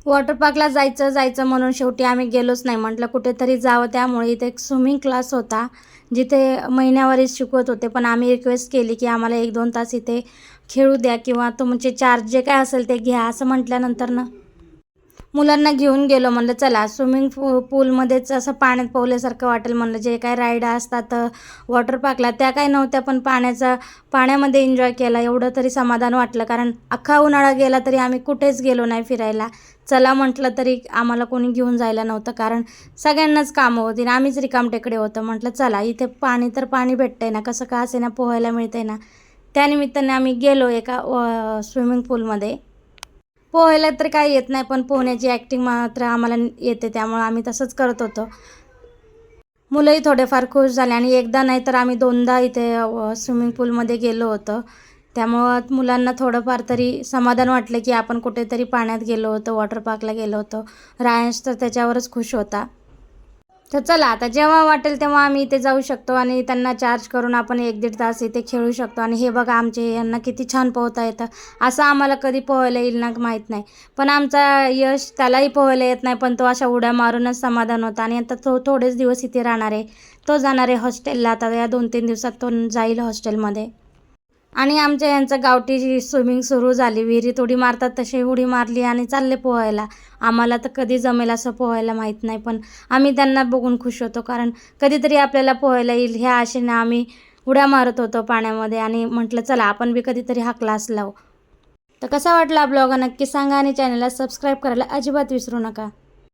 Water पार्कला जायचं म्हणून शेवटी आम्ही गेलोच नाही. म्हटलं कुठेतरी जावं. त्यामुळे इथे एक स्विमिंग क्लास होता, जिथे महिन्यावरच शिकवत होते. पण आम्ही रिक्वेस्ट केली की आम्हाला 1-2 तास इथे खेळू द्या किंवा तुमचे चार्ज जे काय असेल ते घ्या. असं म्हटल्यानंतर ना मुलांना घेऊन गेलो. म्हणलं चला स्विमिंग पूलमध्येच असं पाण्यात पोहल्यासारखं वाटेल म्हणलं. जे काही राईड असतात वॉटर पार्कला त्या काही नव्हत्या, पण पाण्यामध्ये एन्जॉय केला एवढं तरी समाधान वाटलं. कारण अख्खा उन्हाळा गेला तरी आम्ही कुठेच गेलो नाही फिरायला. चला म्हटलं तरी आम्हाला कोणी घेऊन जायला नव्हतं, कारण सगळ्यांनाच कामं होती आणि आम्हीच रिकामटेकडे होतो. म्हटलं चला इथे पाणी तर पाणी भेटतंय ना, कसं का असे ना पोहायला मिळतंय ना. त्यानिमित्ताने आम्ही गेलो एका स्विमिंग पूलमध्ये. पोहायला तर काही येत नाही, पण पोहण्याची ॲक्टिंग मात्र आम्हाला येते, त्यामुळे आम्ही तसंच करत होतो. मुलंही थोडेफार खुश झाले आणि एकदा नाही तर आम्ही 2दा इथे स्विमिंग पूलमध्ये गेलो होतो. त्यामुळं मुलांना थोडंफार तरी समाधान वाटलं की आपण कुठेतरी पाण्यात गेलो होतो, वॉटर पार्कला गेलो होतो. रायांश तर त्याच्यावरच खुश होता. तर चला आता जेव्हा वाटेल तेव्हा आम्ही इथे जाऊ शकतो आणि त्यांना चार्ज करून आपण 1-1.5 तास इथे खेळू शकतो. आणि हे बघा आमचे यांना किती छान पोहता येतं. असं आम्हाला कधी पोहायला येईल ना माहीत नाही. पण आमचा यश त्यालाही पोहायला येत नाही, पण तो अशा उड्या मारूनच समाधान होता. आणि आता तो थोडेच दिवस इथे राहणार आहे. तो जाणार आहे हॉस्टेलला. आता या 2-3 दिवसात तो जाईल हॉस्टेलमध्ये. आणि आमच्या यांचं गावठी स्विमिंग सुरू झाली. विहिरीत उडी मारतात तशी उडी मारली आणि चालले पोहायला. आम्हाला तर कधी जमेल असं पोहायला माहीत नाही, पण आम्ही त्यांना बघून खुश होतो. कारण कधीतरी आपल्याला पोहायला येईल ह्या आशेने आम्ही उड्या मारत होतो पाण्यामध्ये. आणि म्हटलं चला आपण बी कधीतरी हा क्लास लावू. तर कसा वाटला ब्लॉग नक्की सांगा आणि चॅनलला सबस्क्राईब करायला अजिबात विसरू नका.